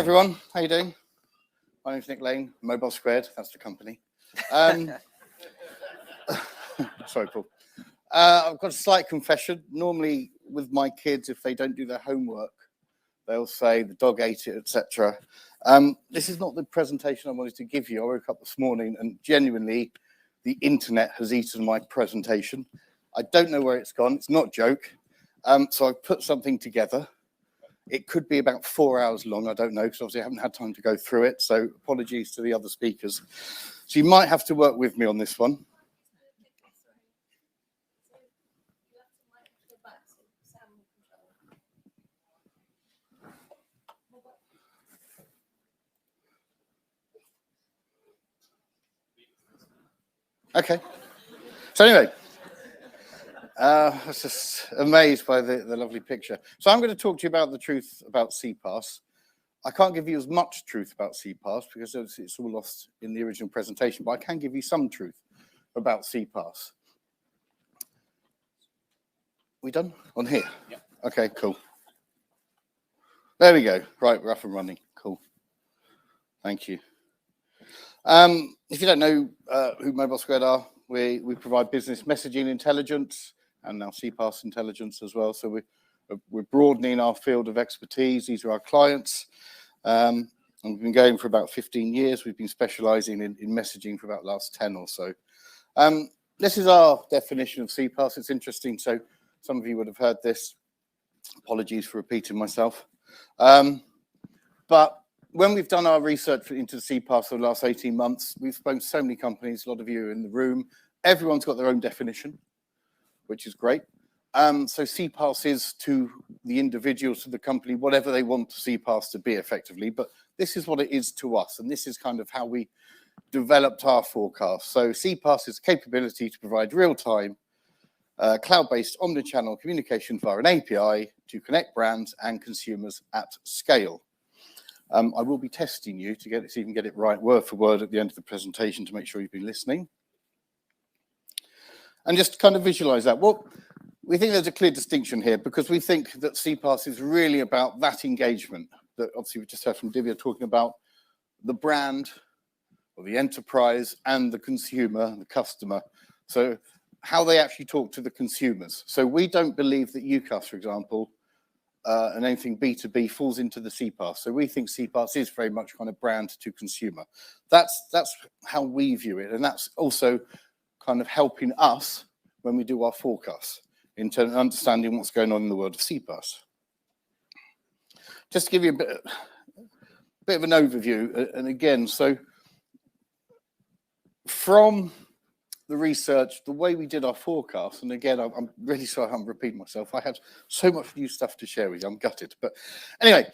everyone. How you doing? My name's Nick Lane, Mobilesquared. That's the company. Sorry, Paul. I've got a slight confession. Normally, with my kids, if they don't do their homework, they'll say the dog ate it, etc. This is not the presentation I wanted to give you. I woke up this morning and genuinely, the internet has eaten my presentation. I don't know where it's gone. It's not a joke. So I've put something together. It could be about 4 hours long. I don't know, because obviously I haven't had time to go through it. So apologies to the other speakers. So you might have to work with me on this one. Okay. So anyway, I was just amazed by the lovely picture. So I'm going to talk to you about the truth about CPaaS. I can't give you as much truth about CPaaS because it's all lost in the original presentation, but I can give you some truth about CPaaS. We done? On here? Yeah. Okay, cool. There we go. Right, we're up and running. Cool. Thank you. If you don't know who Mobilesquared are, we provide business messaging intelligence and now CPaaS intelligence as well. So we're broadening our field of expertise. These are our clients. And we've been going for about 15 years. We've been specializing in messaging for about the last 10 or so. This is our definition of CPaaS. It's interesting. So some of you would have heard this. Apologies for repeating myself. But when we've done our research into CPaaS for the last 18 months, we've spoken to so many companies, a lot of you are in the room. Everyone's got their own definition, which is great. So CPaaS is to the individuals, to the company, whatever they want CPaaS to be effectively. But this is what it is to us. And this is kind of how we developed our forecast. So CPaaS is the capability to provide real-time, cloud-based omnichannel communication via an API to connect brands and consumers at scale. I will be testing you to see if you can get it right word for word at the end of the presentation to make sure you've been listening. And just kind of visualize that. Well, we think there's a clear distinction here because we think that CPaaS is really about that engagement that obviously we just heard from Divya talking about the brand or the enterprise and the consumer, the customer. So how they actually talk to the consumers. So we don't believe that UCaaS, for example, and anything B2B falls into the CPaaS. So we think CPaaS is very much kind of brand to consumer. That's how we view it. And that's also kind of helping us when we do our forecasts in terms of understanding what's going on in the world of CPaaS. Just to give you a bit of an overview. And again, so from the research, the way we did our forecast, and again, I'm really sorry I'm repeating myself. I had so much new stuff to share with you. I'm gutted. But anyway,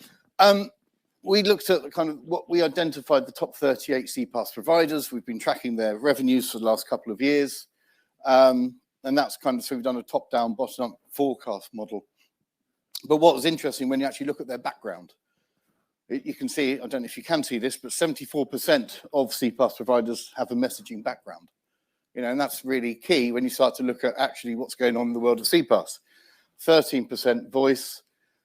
we looked at the kind of what we identified the top 38 CPaaS providers. We've been tracking their revenues for the last couple of years. And that's kind of, so we've done a top-down, bottom-up forecast model. But what was interesting when you actually look at their background, you can see, I don't know if you can see this, but 74% of CPaaS providers have a messaging background. You know, and that's really key when you start to look at actually what's going on in the world of CPaaS. 13% voice,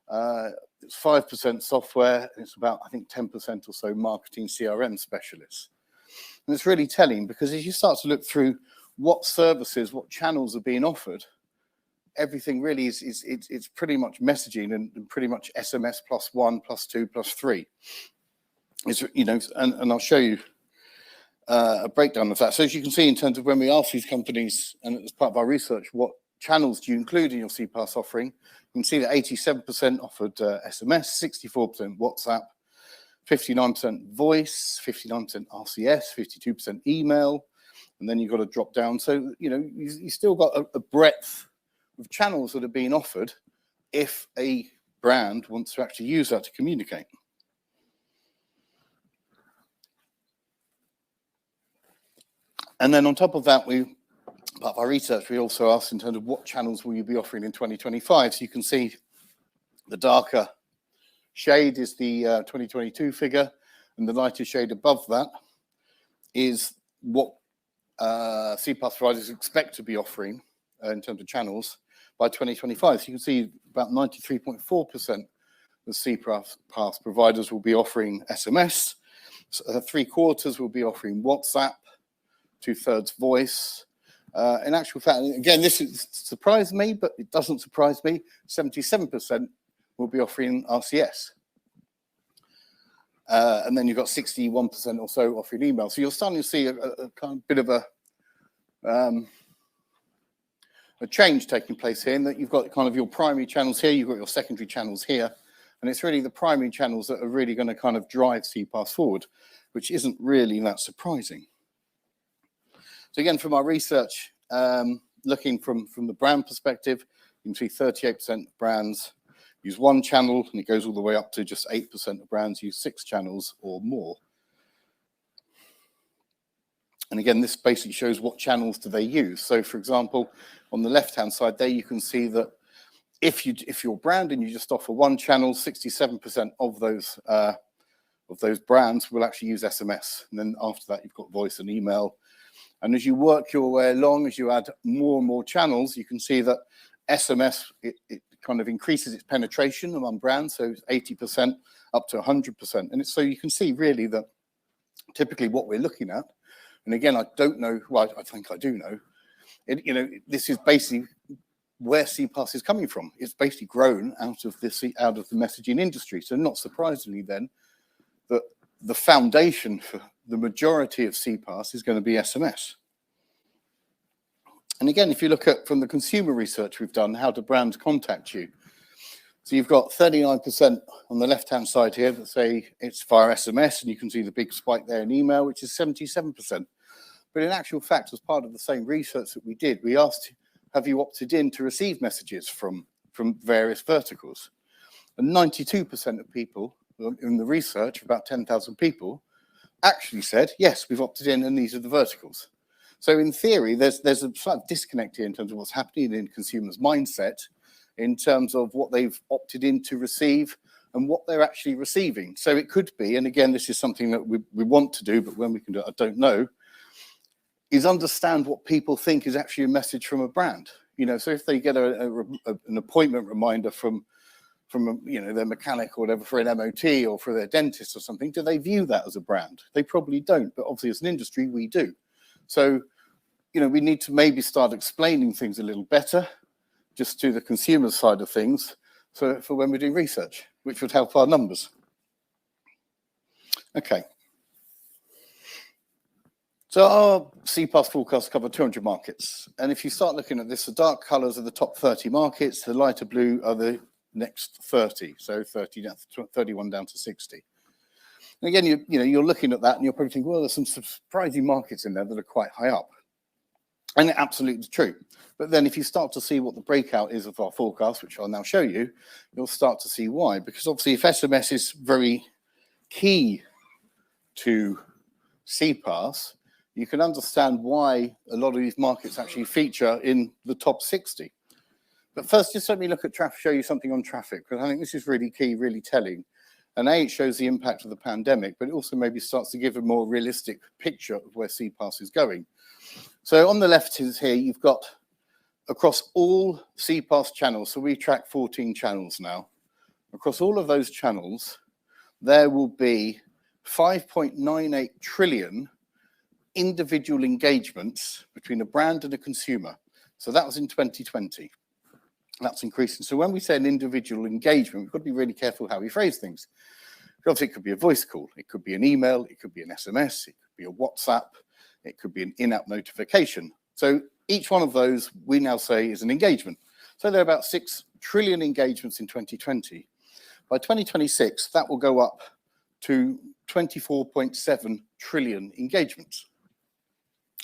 it's 5% software, and it's about, I think, 10% or so marketing CRM specialists. And it's really telling because as you start to look through what services, what channels are being offered, everything really it's pretty much messaging and pretty much SMS +1, +2, +3. It's, you know, and I'll show you a breakdown of that. So as you can see, in terms of when we ask these companies, and as part of our research, what channels do you include in your CPaaS offering? You can see that 87% offered SMS, 64% WhatsApp, 59% voice, 59% RCS, 52% email, and then you've got to drop down. So, you know, you still got a breadth of channels that are being offered if a brand wants to actually use that to communicate. And then on top of that, part of our research, we also asked in terms of what channels will you be offering in 2025. So you can see the darker shade is the 2022 figure, and the lighter shade above that is what CPaaS providers expect to be offering in terms of channels by 2025. So you can see about 93.4% the CPaaS providers will be offering SMS, 3/4 will be offering WhatsApp, 2/3 voice. In actual fact, again, this surprised me, but it doesn't surprise me. 77% will be offering RCS. And then you've got 61% or so offering email. So you're starting to see a kind of bit of a change taking place here, in that you've got kind of your primary channels here, you've got your secondary channels here, and it's really the primary channels that are really going to kind of drive CPaaS forward, which isn't really that surprising. So again, from our research, looking from the brand perspective, you can see 38% of brands use one channel, and it goes all the way up to just 8% of brands use 6 channels or more. And again, this basically shows what channels do they use. So for example, on the left-hand side there, you can see that if you're brand and you just offer one channel, 67% of those brands will actually use SMS. And then after that, you've got voice and email. And as you work your way along, as you add more and more channels, you can see that SMS, it kind of increases its penetration among brands. So it's 80% up to 100%. And so you can see really that typically what we're looking at, and again, I don't know, well, I think I do know, this is basically where CPaaS is coming from. It's basically grown out of the messaging industry. So not surprisingly then, that the foundation for the majority of CPaaS is going to be SMS. And again, if you look at from the consumer research we've done, how do brands contact you? So you've got 39% on the left-hand side here that say it's via SMS, and you can see the big spike there in email, which is 77%. But in actual fact, as part of the same research that we did, we asked, have you opted in to receive messages from various verticals? And 92% of people in the research, about 10,000 people, actually said, yes, we've opted in, and these are the verticals. So in theory, there's a slight disconnect here in terms of what's happening in consumers' mindset, in terms of what they've opted in to receive and what they're actually receiving. So it could be, and again, this is something that we want to do, but when we can do it, I don't know, is understand what people think is actually a message from a brand. So if they get an appointment reminder from their mechanic or whatever for an MOT or for their dentist or something, do they view that as a brand? They probably don't, but obviously as an industry, we do. So, we need to maybe start explaining things a little better, just to the consumer side of things, so for when we're doing research, which would help our numbers. Okay. So our CPaaS forecast cover 200 markets. And if you start looking at this, the dark colors are the top 30 markets, the lighter blue are the next 30, so 31 down to 60. And again, you're looking at that and you're probably thinking, well, there's some surprising markets in there that are quite high up. And it's absolutely true. But then if you start to see what the breakout is of our forecast, which I'll now show you, you'll start to see why. Because obviously if SMS is very key to CPaaS, you can understand why a lot of these markets actually feature in the top 60. But first, just let me look at traffic, show you something on traffic, because I think this is really key, really telling. And it shows the impact of the pandemic, but it also maybe starts to give a more realistic picture of where CPaaS is going. So on the left is here, you've got across all CPaaS channels, so we track 14 channels now. Across all of those channels, there will be 5.98 trillion individual engagements between a brand and a consumer. So that was in 2020. That's increasing. So when we say an individual engagement, we've got to be really careful how we phrase things. Obviously, it could be a voice call, it could be an email, it could be an SMS, it could be a WhatsApp, it could be an in-app notification. So each one of those we now say is an engagement. So there are about 6 trillion engagements in 2020. By 2026, that will go up to 24.7 trillion engagements.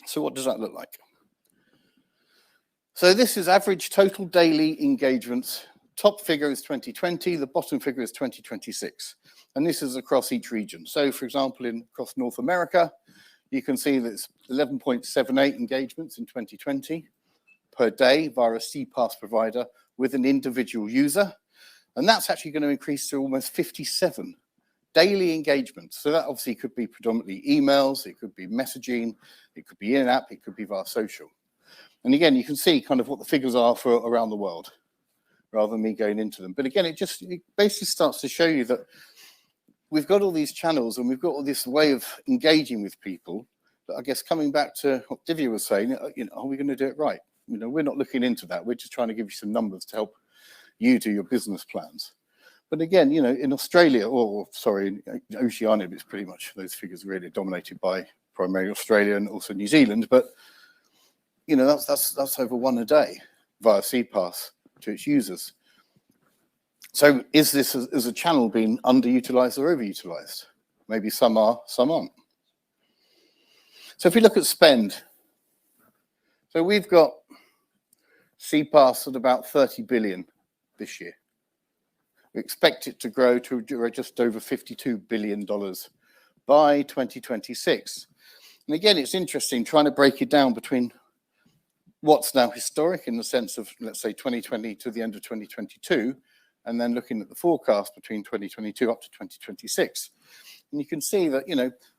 So what does that look like? So this is average total daily engagements. Top figure is 2020, the bottom figure is 2026. And this is across each region. So for example, across North America, you can see that it's 11.78 engagements in 2020 per day via a CPaaS provider with an individual user. And that's actually going to increase to almost 57 daily engagements. So that obviously could be predominantly emails, it could be messaging, it could be in-app, it could be via social. And again, you can see kind of what the figures are for around the world. rather than me going into them. But again, it basically starts to show you that we've got all these channels and we've got all this way of engaging with people. But I guess coming back to what Divya was saying, are we going to do it right? We're not looking into that. We're just trying to give you some numbers to help you do your business plans. But again, in Australia, in Oceania, it's pretty much those figures really dominated by primarily Australia and also New Zealand. But that's over one a day via CPaaS to its users. So is this as a channel being underutilized or overutilized? Maybe some are, some aren't. So if we look at spend, so we've got CPaaS at about 30 billion this year. We expect it to grow to just over $52 billion by 2026. And again, it's interesting trying to break it down between what's now historic in the sense of, let's say, 2020 to the end of 2022, and then looking at the forecast between 2022 up to 2026. And you can see that,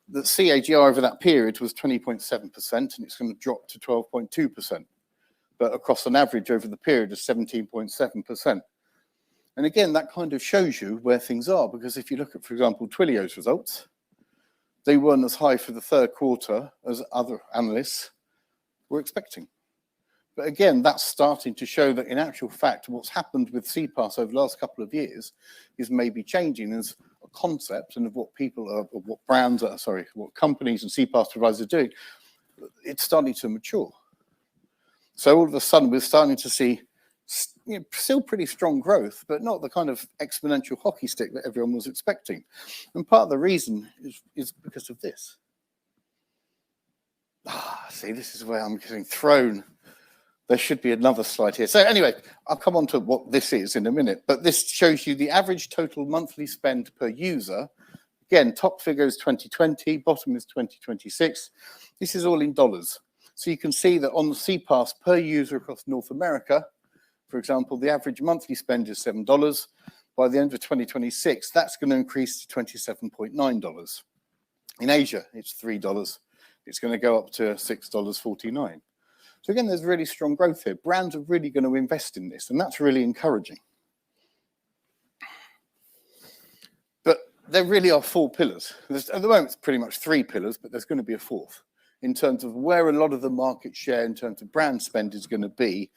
the CAGR over that period was 20.7%, and it's going to drop to 12.2%. But across an average over the period is 17.7%. And again, that kind of shows you where things are, because if you look at, for example, Twilio's results, they weren't as high for the third quarter as other analysts were expecting. But again, that's starting to show that in actual fact, what's happened with CPaaS over the last couple of years is maybe changing as a concept, and of what people are, of what brands are, what companies and CPaaS providers are doing, it's starting to mature. So all of a sudden, we're starting to see still pretty strong growth, but not the kind of exponential hockey stick that everyone was expecting. And part of the reason is because of this. See, this is where I'm getting thrown. There should be another slide here. So anyway, I'll come on to what this is in a minute, but this shows you the average total monthly spend per user. Again, top figure is 2020, bottom is 2026. This is all in dollars. So you can see that on the CPaaS per user across North America, for example, the average monthly spend is $7. By the end of 2026, that's going to increase to $27.9. In Asia, it's $3. It's going to go up to $6.49. So again, there's really strong growth here. Brands are really going to invest in this, and that's really encouraging. But there really are four pillars. At the moment, it's pretty much three pillars, but there's going to be a fourth in terms of where a lot of the market share in terms of brand spend is going to be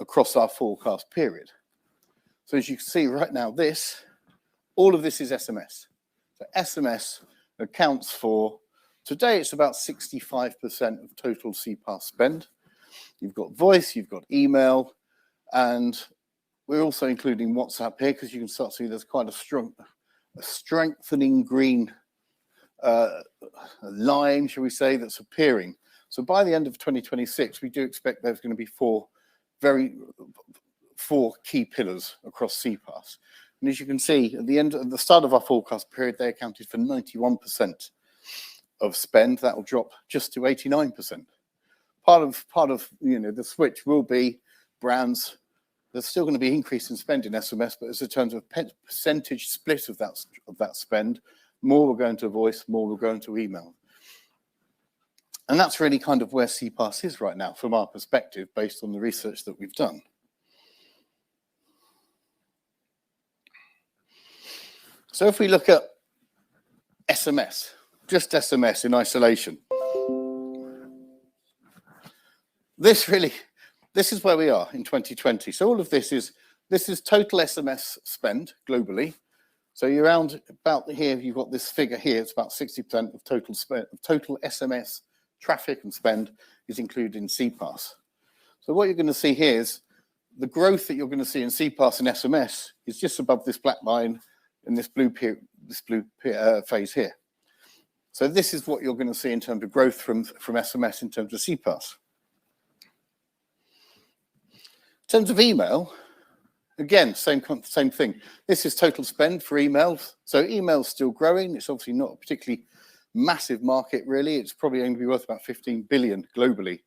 across our forecast period. So as you can see right now, all of this is SMS. So SMS accounts for, today it's about 65% of total CPaaS spend. You've got voice, you've got email, and we're also including WhatsApp here because you can start to see there's quite a strengthening green line, shall we say, that's appearing. So by the end of 2026, we do expect there's going to be four key pillars across CPaaS. And as you can see, at the start of our forecast period, they accounted for 91% of spend. That will drop just to 89%. Part of the switch will be brands. There's still going to be increase in spend in SMS, but as in terms of percentage split of that spend, more will go into voice, more will go into email. And that's really kind of where CPaaS is right now from our perspective, based on the research that we've done. So if we look at SMS, just SMS in isolation, this is where we are in 2020. So all of this is total SMS spend globally. So you're around about here, you've got this figure here, it's about 60% of total spend, total SMS traffic and spend is included in CPaaS. So what you're going to see here is the growth that you're going to see in CPaaS and SMS is just above this black line in this blue phase here. So this is what you're going to see in terms of growth from SMS in terms of CPaaS. In terms of email, again, same thing. This is total spend for emails. So email's still growing. It's obviously not a particularly massive market, really. It's probably going to be worth about 15 billion globally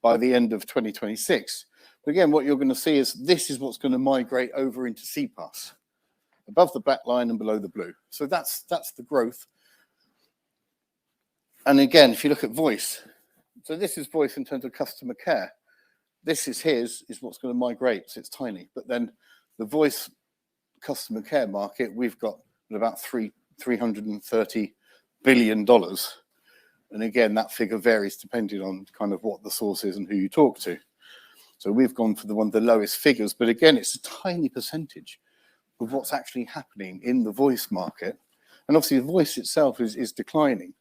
by the end of 2026. But again, what you're going to see is this is what's going to migrate over into CPaaS, above the black line and below the blue. So that's the growth. And again, if you look at voice, so this is voice in terms of customer care. This is what's going to migrate, so it's tiny. But then the voice customer care market, we've got about $330 billion. And again, that figure varies depending on kind of what the source is and who you talk to. So we've gone for one of the lowest figures, but again, it's a tiny percentage of what's actually happening in the voice market. And obviously the voice itself is declining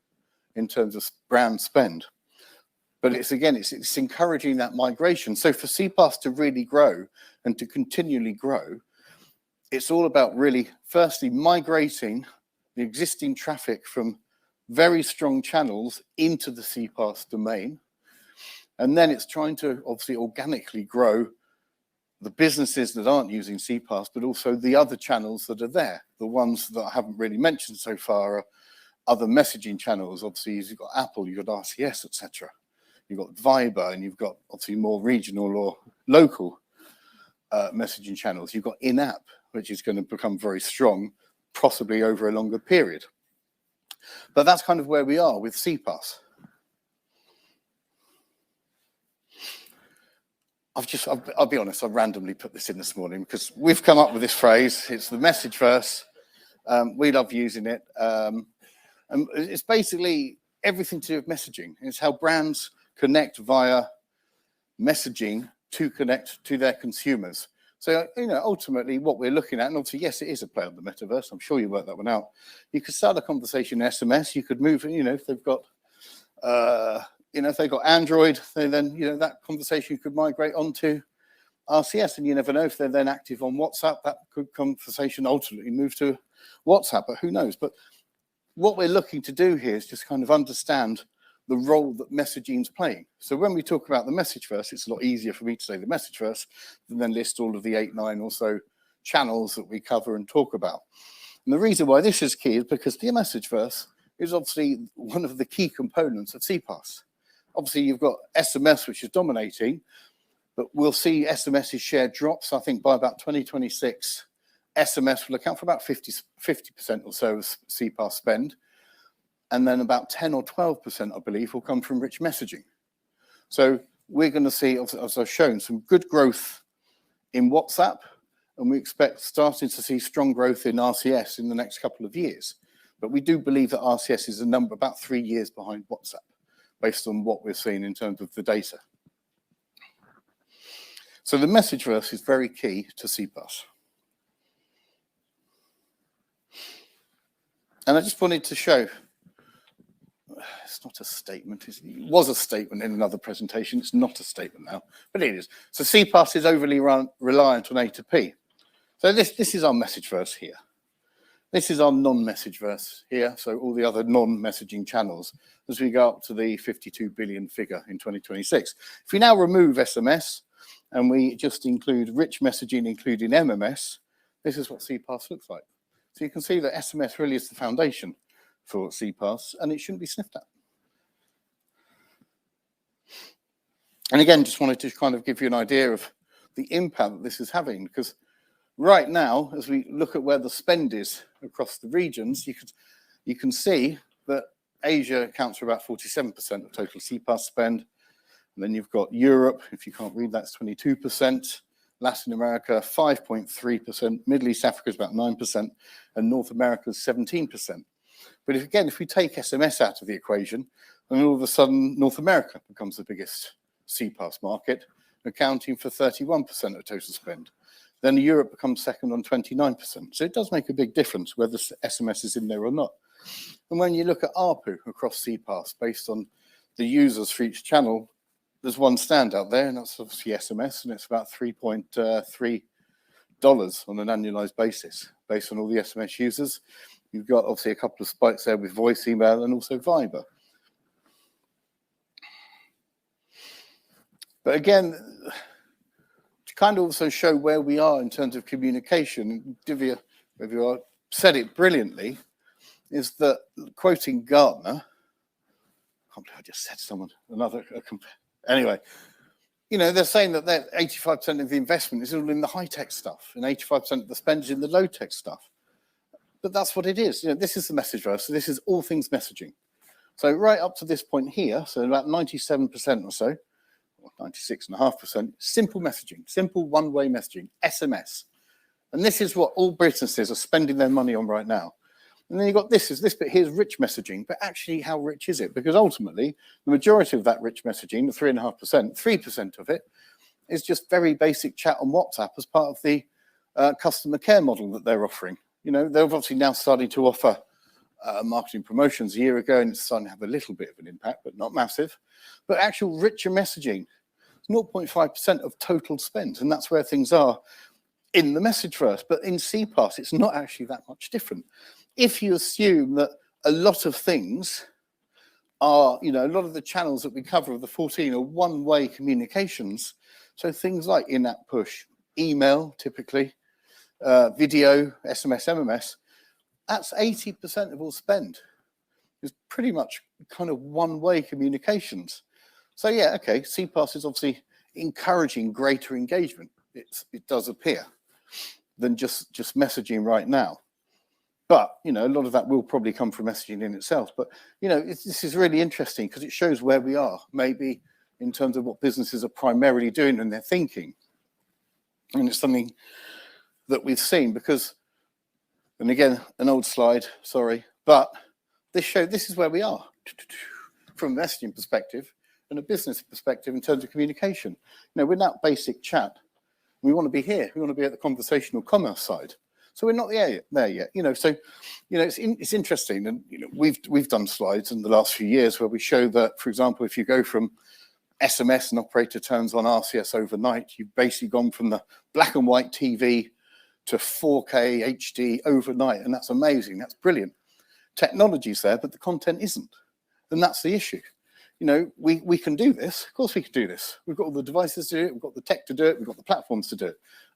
in terms of brand spend. But it's encouraging that migration. So for CPaaS to really grow and to continually grow, it's all about really, firstly, migrating the existing traffic from very strong channels into the CPaaS domain. And then it's trying to obviously organically grow the businesses that aren't using CPaaS, but also the other channels that are there. The ones that I haven't really mentioned so far are other messaging channels. Obviously, you've got Apple, you've got RCS, etc. You've got Viber, and you've got obviously more regional or local messaging channels. You've got in-app, which is going to become very strong, possibly over a longer period. But that's kind of where we are with CPaaS. I'll be honest, I randomly put this in this morning because we've come up with this phrase. It's the Messageverse. We love using it. And it's basically everything to do with messaging. It's how brands connect via messaging to connect to their consumers. So, ultimately what we're looking at, and obviously, yes, it is a play on the metaverse. I'm sure you worked that one out. You could start a conversation in SMS. You could move, if they've got, if they've got Android, then, that conversation could migrate onto RCS. And you never know if they're then active on WhatsApp, that could conversation ultimately move to WhatsApp, but who knows? But what we're looking to do here is just kind of understand the role that messaging is playing. So when we talk about the Messageverse, it's a lot easier for me to say the Messageverse than then list all of the 8, 9 or so channels that we cover and talk about. And the reason why this is key is because the Messageverse is obviously one of the key components of CPaaS. Obviously, you've got SMS, which is dominating, but we'll see SMS's share drops. I think by about 2026, SMS will account for about 50% or so of CPaaS spend. And then about 10 or 12%, I believe, will come from rich messaging. So we're going to see, as I've shown, some good growth in WhatsApp, and we expect starting to see strong growth in RCS in the next couple of years. But we do believe that RCS is about 3 years behind WhatsApp, based on what we're seeing in terms of the data. So the Messageverse is very key to CPaaS. And I just wanted to show, it's not a statement, it was a statement in another presentation, it's not a statement now, but it is. So CPaaS is overly reliant on A2P. So this is our Messageverse here. This is our non-Messageverse here, so all the other non-messaging channels, as we go up to the 52 billion figure in 2026. If we now remove SMS and we just include rich messaging, including MMS, this is what CPaaS looks like. So you can see that SMS really is the foundation for CPaaS, and it shouldn't be sniffed at. And again, just wanted to kind of give you an idea of the impact that this is having, because right now, as we look at where the spend is across the regions, you can see that Asia accounts for about 47% of total CPaaS spend. And then you've got Europe, if you can't read, that's 22%. Latin America, 5.3%. Middle East Africa is about 9%. And North America is 17%. But if we take SMS out of the equation, then all of a sudden North America becomes the biggest CPaaS market, accounting for 31% of total spend. Then Europe becomes second on 29%. So it does make a big difference whether SMS is in there or not. And when you look at ARPU across CPaaS based on the users for each channel, there's one standout there, and that's obviously SMS, and it's about $3.3 on an annualized basis based on all the SMS users. You've got obviously a couple of spikes there with voice, email, and also Viber. But again, to kind of also show where we are in terms of communication, Divya said it brilliantly, is that, quoting Gartner, I can't believe I just said anyway, they're saying that 85% of the investment is all in the high-tech stuff, and 85% of the spend is in the low-tech stuff. But that's what it is. This is the Messageverse, so this is all things messaging. So right up to this point here, so about 97% or so, or 96.5%, simple messaging, simple one-way messaging, SMS. And this is what all businesses are spending their money on right now. And then you've got this bit here's rich messaging, but actually how rich is it? Because ultimately, the majority of that rich messaging, the 3.5%, 3% of it is just very basic chat on WhatsApp as part of the customer care model that they're offering. You know, they're obviously now starting to offer marketing promotions a year ago, and it's starting to have a little bit of an impact, but not massive. But actual richer messaging, 0.5% of total spend, and that's where things are in the Messageverse. But in CPaaS, it's not actually that much different. If you assume that a lot of things are, you know, a lot of the channels that we cover of the 14 are one-way communications, so things like in-app push, email, typically, video, SMS, MMS, that's 80% of all spend. It's pretty much kind of one-way communications. So yeah, okay, CPaaS is obviously encouraging greater engagement. It does appear than just messaging right now. But, you know, a lot of that will probably come from messaging in itself. But, you know, this is really interesting because it shows where we are, maybe in terms of what businesses are primarily doing and they're thinking. And it's something that we've seen because, and again, an old slide, sorry, but this is where we are from a messaging perspective and a business perspective in terms of communication. You know, we're not basic chat. We want to be here. We want to be at the conversational commerce side. So we're not there yet, you know. So, you know, it's interesting, and you know, we've done slides in the last few years where we show that, for example, if you go from SMS and operator turns on RCS overnight, you've basically gone from the black and white TV to 4K HD overnight, and that's amazing. That's brilliant. Technology's there, but the content isn't, and that's the issue. You know, we can do this. Of course we can do this. We've got all the devices to do it. We've got the tech to do it. We've got the platforms to do it.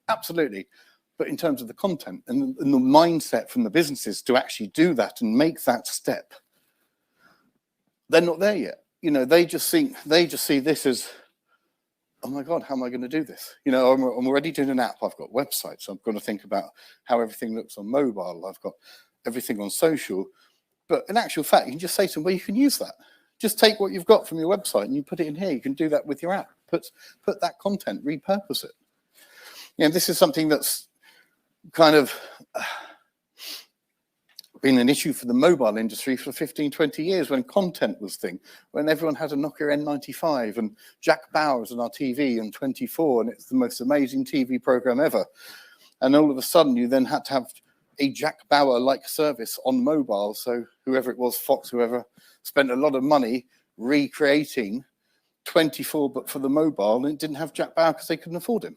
Absolutely. But in terms of the content and the mindset from the businesses to actually do that and make that step, they're not there yet. You know, they just see this as, oh my God, how am I going to do this? You know, I'm already doing an app. I've got websites. I've got to think about how everything looks on mobile. I've got everything on social. But in actual fact, you can just say to them, well, you can use that. Just take what you've got from your website and you put it in here. You can do that with your app. Put that content, repurpose it. You know, this is something that's kind of been an issue for the mobile industry for 15, 20 years when content was thing, when everyone had a Nokia N95 and Jack Bauer was on our TV on 24 and it's the most amazing TV program ever. And all of a sudden you then had to have a Jack Bauer-like service on mobile. So whoever it was, Fox, whoever, spent a lot of money recreating 24, but for the mobile, and it didn't have Jack Bauer because they couldn't afford him.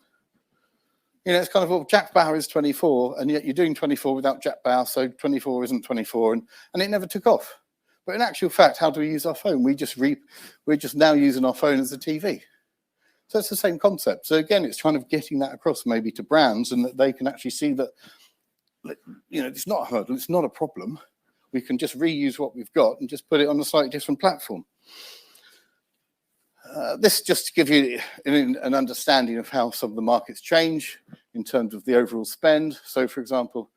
You know, it's kind of, well, Jack Bauer is 24, and yet you're doing 24 without Jack Bauer, so 24 isn't 24, and it never took off. But in actual fact, how do we use our phone? We're just now using our phone as a TV. So it's the same concept. So again, it's kind of getting that across maybe to brands, and that they can actually see that, you know, it's not a hurdle, it's not a problem. We can just reuse what we've got and just put it on a slightly different platform. This just to give you an understanding of how some of the markets change in terms of the overall spend. So, for example,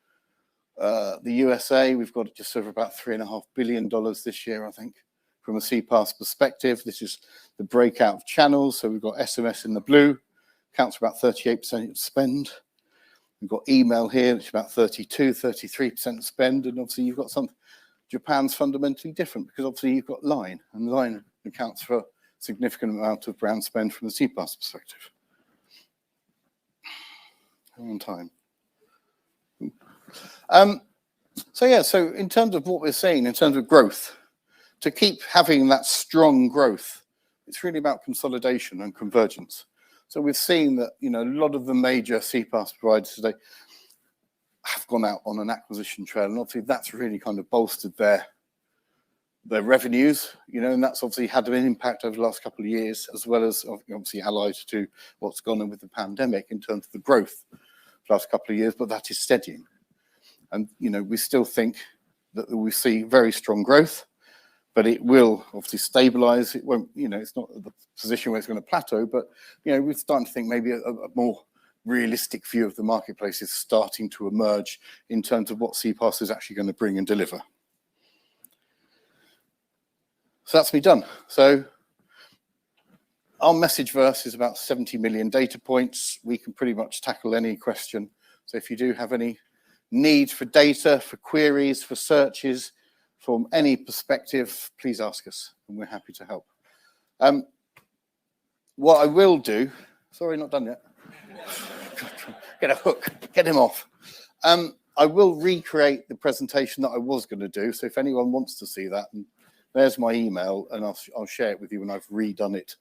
the USA, we've got just over about $3.5 billion this year, I think, from a CPaaS perspective. This is the breakout of channels. So we've got SMS in the blue, accounts for about 38% of spend. We've got email here, which is about 33% of spend. And obviously you've got Japan's fundamentally different because obviously you've got Line, and Line accounts for a significant amount of brand spend from the CPaaS perspective. On time. So in terms of what we're seeing, in terms of growth, to keep having that strong growth, it's really about consolidation and convergence. So we've seen that, you know, a lot of the major CPaaS providers today have gone out on an acquisition trail, and obviously that's really kind of bolstered their revenues, you know, and that's obviously had an impact over the last couple of years, as well as obviously allied to what's gone on with the pandemic in terms of the growth for the last couple of years, but that is steadying. And, you know, we still think that we see very strong growth, but it will obviously stabilize. It won't, you know, it's not the position where it's going to plateau, but, you know, we're starting to think maybe a more realistic view of the marketplace is starting to emerge in terms of what CPaaS is actually going to bring and deliver. So that's me done. So our Messageverse is about 70 million data points. We can pretty much tackle any question. So if you do have any need for data, for queries, for searches, from any perspective, please ask us, and we're happy to help. What I will do, sorry, not done yet. Get a hook, get him off. I will recreate the presentation that I was going to do. So if anyone wants to see that, there's my email, and I'll share it with you when I've redone it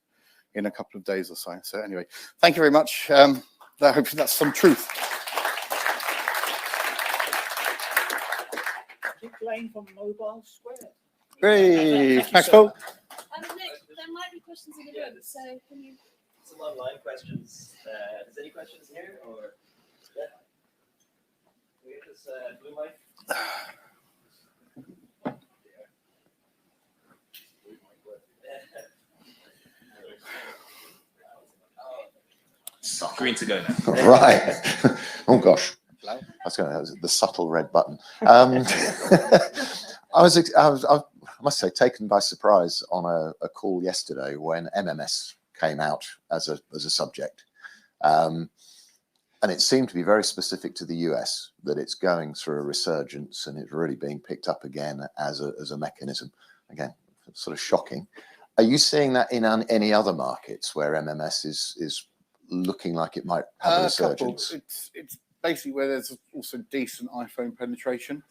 in a couple of days or so. So anyway, thank you very much. Hopefully that's some truth. Lane from Mobilesquared. Hey, thanks, Paul. Nick, there might be questions in the room, so can you? Some online questions. Is there any questions here, or yeah? We get this blue mic. Green to go now. Right. Oh gosh. That was the subtle red button. I must say, taken by surprise on a call yesterday when MMS came out as a subject, and it seemed to be very specific to the US, that it's going through a resurgence and it's really being picked up again as a mechanism. Again, sort of shocking. Are you seeing that in any other markets where MMS is looking like it might have a resurgence? It's basically where there's also decent iPhone penetration.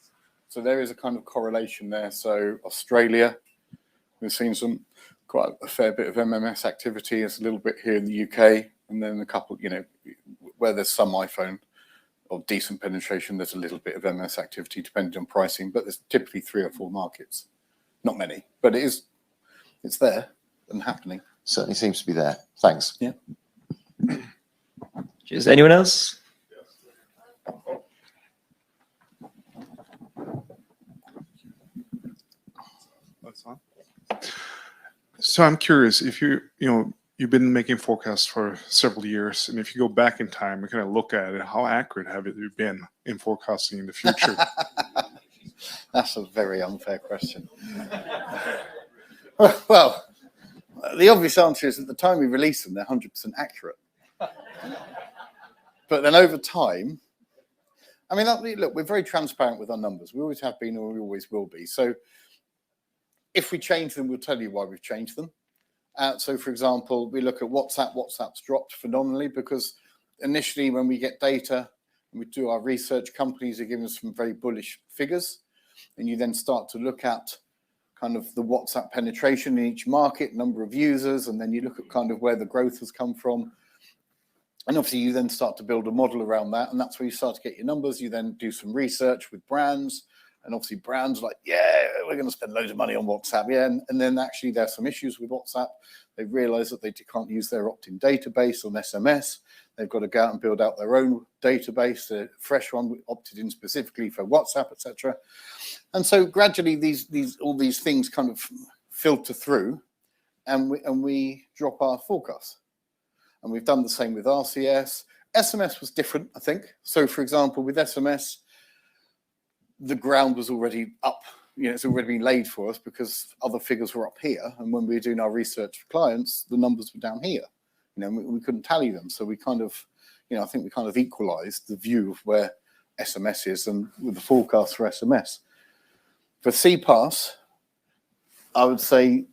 So there is a kind of correlation there. So Australia, we've seen quite a fair bit of MMS activity. It's a little bit here in the UK, and then a couple, where there's some iPhone of decent penetration, there's a little bit of MMS activity depending on pricing, but there's typically 3 or 4 markets. Not many, but it's there and happening. Certainly seems to be there. Thanks. Yeah. Cheers. Anyone else? That's fine. So I'm curious, if you've been making forecasts for several years, and if you go back in time and kind of look at it, how accurate have you been in forecasting in the future? That's a very unfair question. Well, the obvious answer is at the time we release them, they're 100% accurate. But then over time, I mean, look, we're very transparent with our numbers. We always have been, or we always will be. So if we change them, we'll tell you why we've changed them. So, for example, we look at WhatsApp. WhatsApp's dropped phenomenally because initially when we get data and we do our research, companies are giving us some very bullish figures. And you then start to look at kind of the WhatsApp penetration in each market, number of users, and then you look at kind of where the growth has come from. And obviously you then start to build a model around that, and that's where you start to get your numbers. You then do some research with brands, and obviously brands like, yeah, we're going to spend loads of money on WhatsApp. Yeah, and then actually there's some issues with WhatsApp. They realize that they can't use their opt-in database on SMS. They've got to go out and build out their own database, a fresh one opted in specifically for WhatsApp, etc. And so gradually all these things kind of filter through, and we drop our forecast. And we've done the same with RCS. SMS was different, I think. So, for example, with SMS, the ground was already up. It's already been laid for us because other figures were up here. And when we were doing our research for clients, the numbers were down here. We couldn't tally them. So we kind of, I think we kind of equalized the view of where SMS is and with the forecast for SMS. For CPaaS, I would say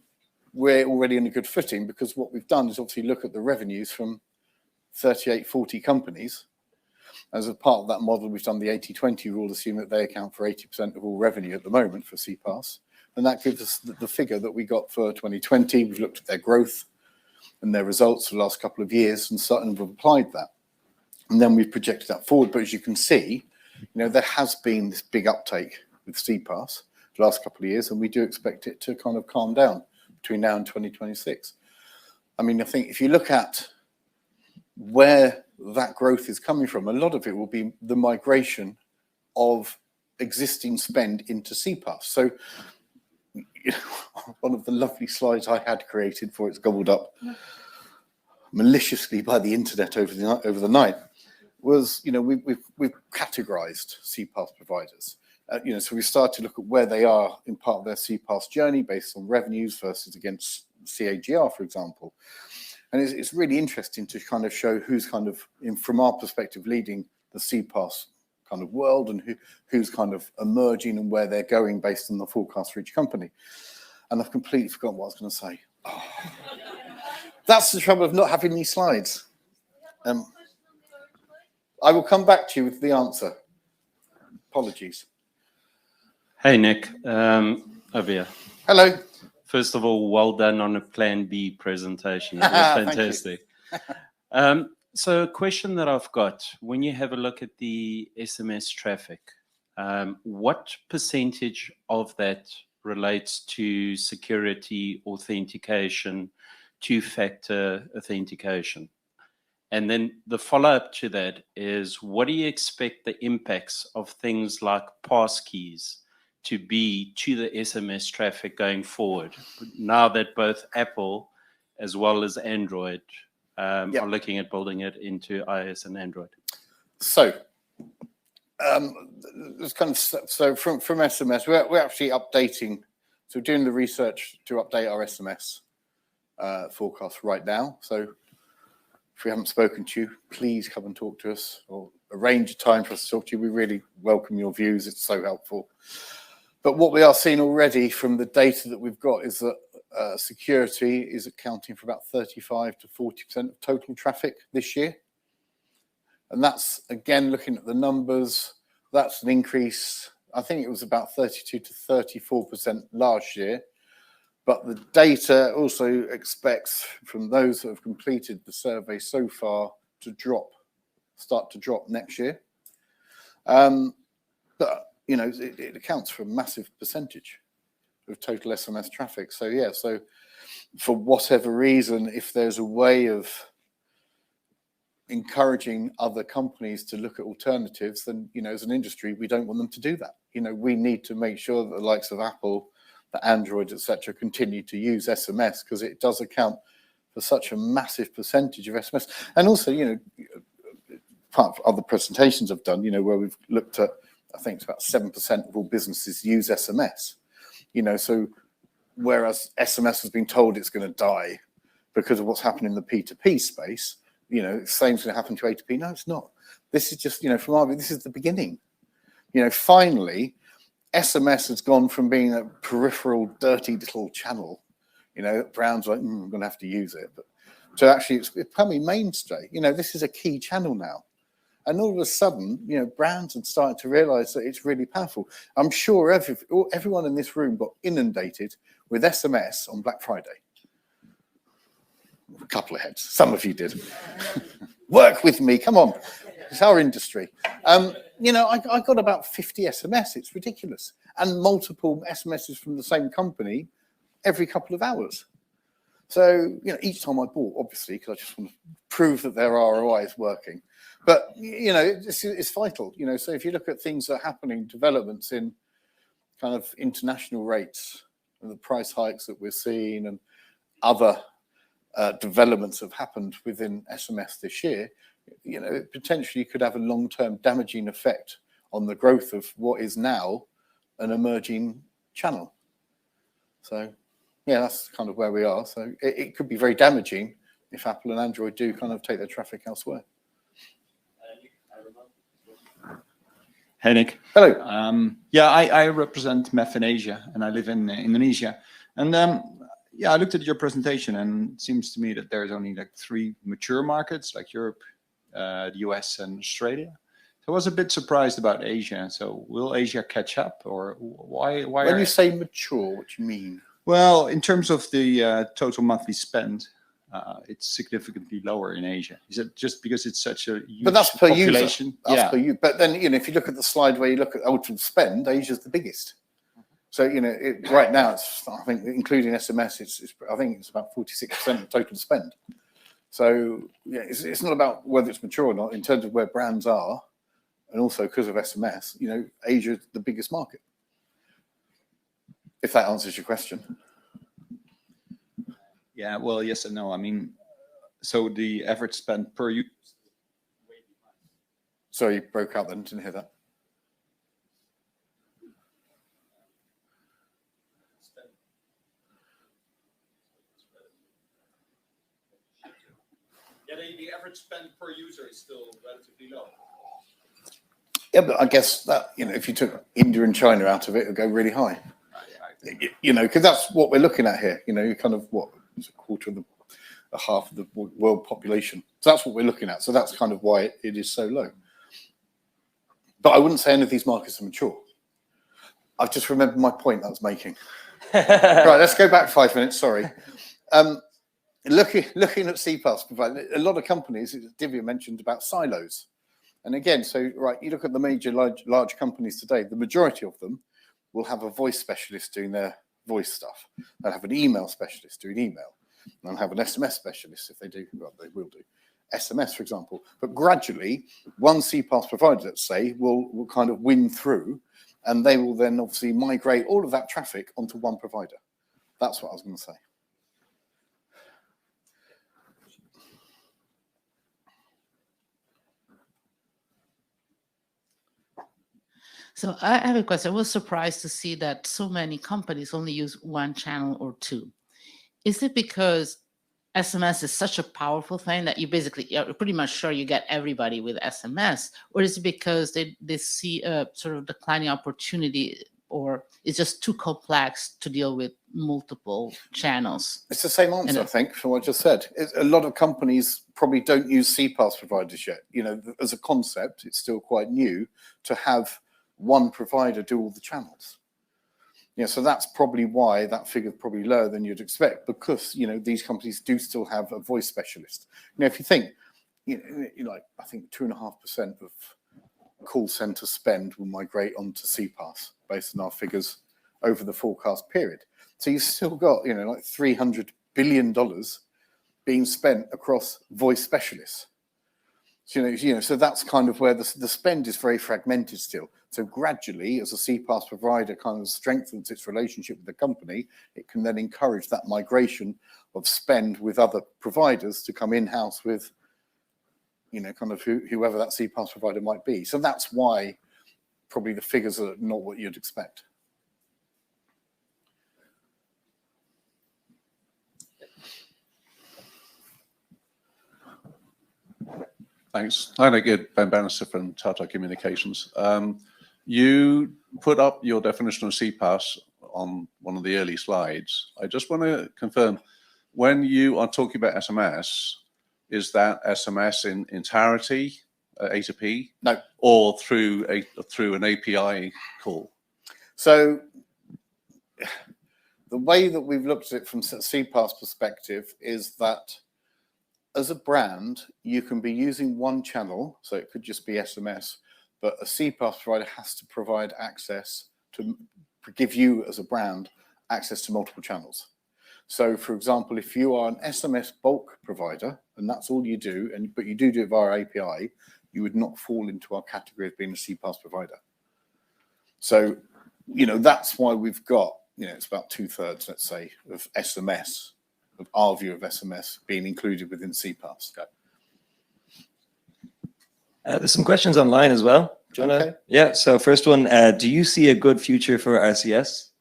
we're already in a good footing because what we've done is obviously look at the revenues from 38, 40 companies. As a part of that model, we've done the 80-20 rule, assume that they account for 80% of all revenue at the moment for CPaaS. And that gives us the figure that we got for 2020. We've looked at their growth and their results for the last couple of years and we've applied that. And then we've projected that forward. But as you can see, there has been this big uptake with CPaaS the last couple of years, and we do expect it to kind of calm down between now and 2026. I mean, I think if you look at where that growth is coming from, a lot of it will be the migration of existing spend into CPaaS. So one of the lovely slides I had created for it's gobbled up maliciously by the internet over the night was, we've categorized CPaaS providers. So we start to look at where they are in part of their CPaaS journey based on revenues versus against CAGR, for example. And it's really interesting to kind of show who's kind of, from our perspective, leading the CPaaS kind of world and who's kind of emerging and where they're going based on the forecast for each company. And I've completely forgotten what I was going to say. Oh. That's the trouble of not having these slides. I will come back to you with the answer. Apologies. Hey, Nick. Over here. Hello. First of all, well done on a Plan B presentation. It was Thank you. fantastic. So a question that I've got, when you have a look at the SMS traffic, what percentage of that relates to security authentication, two-factor authentication? And then the follow-up to that is, what do you expect the impacts of things like passkeys to be to the SMS traffic going forward, now that both Apple as well as Android are looking at building it into iOS and Android? So, it's kind of so from SMS, we're actually updating. So, we're doing the research to update our SMS forecast right now. So, if we haven't spoken to you, please come and talk to us or arrange a time for us to talk to you. We really welcome your views. It's so helpful. But what we are seeing already from the data that we've got is that security is accounting for about 35 to 40% of total traffic this year. And that's, again, looking at the numbers, that's an increase. I think it was about 32 to 34% last year. But the data also expects from those that have completed the survey so far to start to drop next year. But, you know, it accounts for a massive percentage of total SMS traffic. So, yeah, so for whatever reason, if there's a way of encouraging other companies to look at alternatives, then, you know, as an industry, we don't want them to do that. You know, we need to make sure that the likes of Apple, the Android, etc., continue to use SMS because it does account for such a massive percentage of SMS. And also, you know, part of other presentations I've done, you know, where we've looked at, I think it's about 7% of all businesses use SMS. You know, so whereas SMS has been told it's going to die because of what's happening in the P2P space, you know, the same's going to happen to A2P. No, it's not. This is just, you know, from our view, this is the beginning. You know, finally, SMS has gone from being a peripheral, dirty little channel, you know, brands like, I'm going to have to use it, but to actually it's becoming mainstay. You know, this is a key channel now. And all of a sudden, you know, brands are starting to realize that it's really powerful. I'm sure everyone in this room got inundated with SMS on Black Friday. A couple of heads. Some of you did. Work with me. Come on. It's our industry. You know, I got about 50 SMS. It's ridiculous. And multiple SMSs from the same company every couple of hours. So, you know, each time I bought, obviously, because I just want to prove that their ROI is working. But, you know, it's vital. You know, so if you look at things that are happening, developments in kind of international rates and the price hikes that we're seeing and other developments have happened within SMS this year, you know, it potentially could have a long-term damaging effect on the growth of what is now an emerging channel. So, yeah, that's kind of where we are. So it could be very damaging if Apple and Android do kind of take their traffic elsewhere. Hey, Nick. Hello. Yeah, I represent MEF in Asia, and I live in Indonesia. And yeah, I looked at your presentation, and it seems to me that there's only like 3 mature markets, like Europe, the US, and Australia. So I was a bit surprised about Asia. So will Asia catch up, or why? When you say mature, what do you mean? Well, in terms of the total monthly spend, it's significantly lower in Asia. Is it just because it's such a huge population? User. That's per user. But then, you know, if you look at the slide where you look at ultimate spend, Asia's the biggest. So, you know, right now, it's, I think, including SMS, I think it's about 46% of total spend. So, yeah, it's not about whether it's mature or not in terms of where brands are, and also because of SMS, you know, Asia's the biggest market. If that answers your question. Yeah, well, yes and no. I mean, so the average spend per user. Sorry, you broke out then, didn't hear that. Yeah, the average spend per user is still relatively low. Yeah, but I guess that, if you took India and China out of it, it would go really high. Because that's what we're looking at here. You're kind of it's a half of the world population. So that's what we're looking at. So that's kind of why it is so low. But I wouldn't say any of these markets are mature. I've just remembered my point I was making. Right, let's go back 5 minutes. Sorry. Looking at CPaaS providers, a lot of companies, Divya mentioned about silos. And again, you look at the major large companies today, the majority of them will have a voice specialist doing their voice stuff. They'll have an email specialist doing email. And they'll have an SMS specialist if they do, well, they will do. SMS, for example. But gradually, one CPaaS provider, let's say, will kind of win through, and they will then obviously migrate all of that traffic onto one provider. That's what I was going to say. So I have a question. I was surprised to see that so many companies only use one channel or two. Is it because SMS is such a powerful thing that you're pretty much sure you get everybody with SMS? Or is it because they see a sort of declining opportunity, or it's just too complex to deal with multiple channels? It's the same answer, I think, from what I just said. A lot of companies probably don't use CPaaS providers yet. As a concept, it's still quite new to have one provider do all the channels. So that's probably why that figure is probably lower than you'd expect, because these companies do still have a voice specialist. If you think, I think 2.5% of call center spend will migrate onto CPaaS based on our figures over the forecast period. So you've still got like $300 billion being spent across voice specialists. So that's kind of where the spend is very fragmented still. So gradually, as a CPaaS provider kind of strengthens its relationship with the company, it can then encourage that migration of spend with other providers to come in-house with, kind of whoever that CPaaS provider might be. So that's why probably the figures are not what you'd expect. Thanks. Hi, Nick. Ben Bannister from Tata Communications. You put up your definition of CPaaS on one of the early slides. I just want to confirm, when you are talking about SMS, is that SMS in entirety, A to P? No. Or through an API call? So the way that we've looked at it from CPaaS perspective is that as a brand, you can be using one channel, so it could just be SMS, but a CPaaS provider has to provide access to give you as a brand access to multiple channels. So for example, if you are an SMS bulk provider and that's all you do, but you do it via API, you would not fall into our category of being a CPaaS provider. So, that's why we've got, it's about 2/3, let's say, of SMS, of our view of SMS being included within CPaaS. Okay. There's some questions online as well. Do you wanna... Okay. Yeah, so first one, do you see a good future for RCS?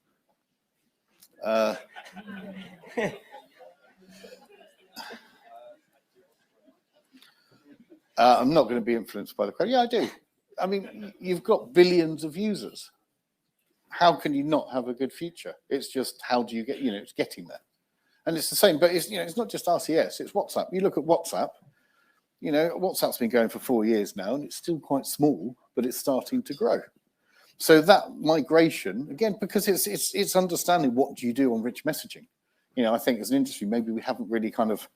I'm not going to be influenced by the crowd. Yeah, I do. I mean, you've got billions of users. How can you not have a good future? It's just, how do you get, it's getting there. And it's the same, but it's not just RCS, it's WhatsApp. You look at WhatsApp, WhatsApp's been going for 4 years now, and it's still quite small, but it's starting to grow. So that migration, again, because it's understanding what do you do on rich messaging. I think as an industry, maybe we haven't really kind of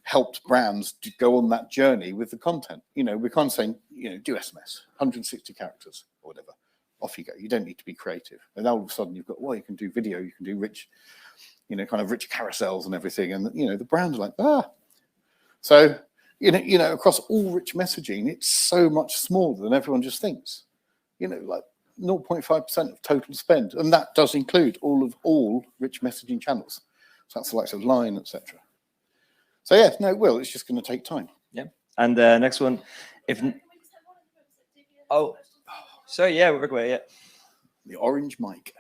helped brands to go on that journey with the content. We're kind of saying, do SMS, 160 characters or whatever. Off you go. You don't need to be creative. And all of a sudden you've got, you can do video, you can do rich, kind of rich carousels and everything. And, the brands are like, So, across all rich messaging, it's so much smaller than everyone just thinks. Like 0.5% of total spend. And that does include all rich messaging channels. So that's the likes of Line, etc. So yeah, no, it will. It's just going to take time. Yeah. And next one, sorry, yeah, we're away, yeah. The orange mic.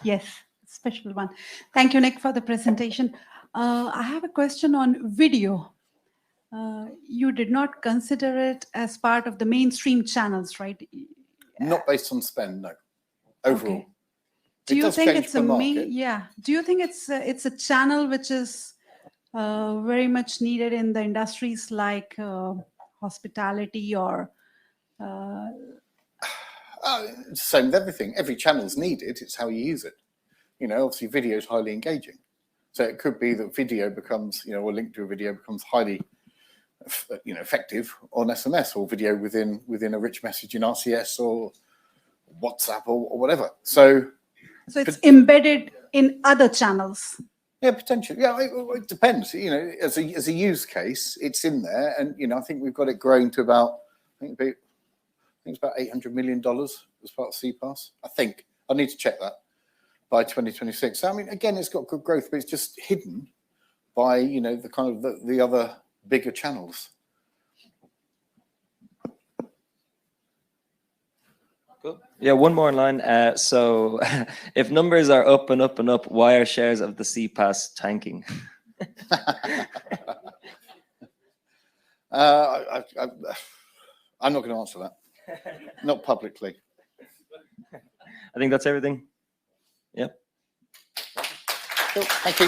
Yes, special one. Thank you, Nick, for the presentation. I have a question on video. you did not consider it as part of the mainstream channels, right? Not based on spend, no. Overall. Okay. Do It you does think change it's per a market. yeah? Do you think it's a channel which is very much needed in the industries like hospitality or? It's the same with everything. Every channel's needed. It's how you use it. You know, obviously, video is highly engaging. So it could be that video becomes, you know, or link to a video becomes highly, you know, effective on SMS, or video within a rich message in RCS or WhatsApp or whatever. So it's embedded in other channels. yeah, potentially. Yeah, it depends. You know, as a use case, it's in there, and you know, I think we've got it growing to about, I think it's about $800 million as part of CPaaS. I think I need to check that by 2026. So, I mean, again, it's got good growth, but it's just hidden by, you know, the kind of the other bigger channels. Cool. Yeah, one more in line. So if numbers are up and up and up, why are shares of the CPaaS tanking? I'm not going to answer that. Not publicly. I think that's everything. Yep. Cool. Thank you.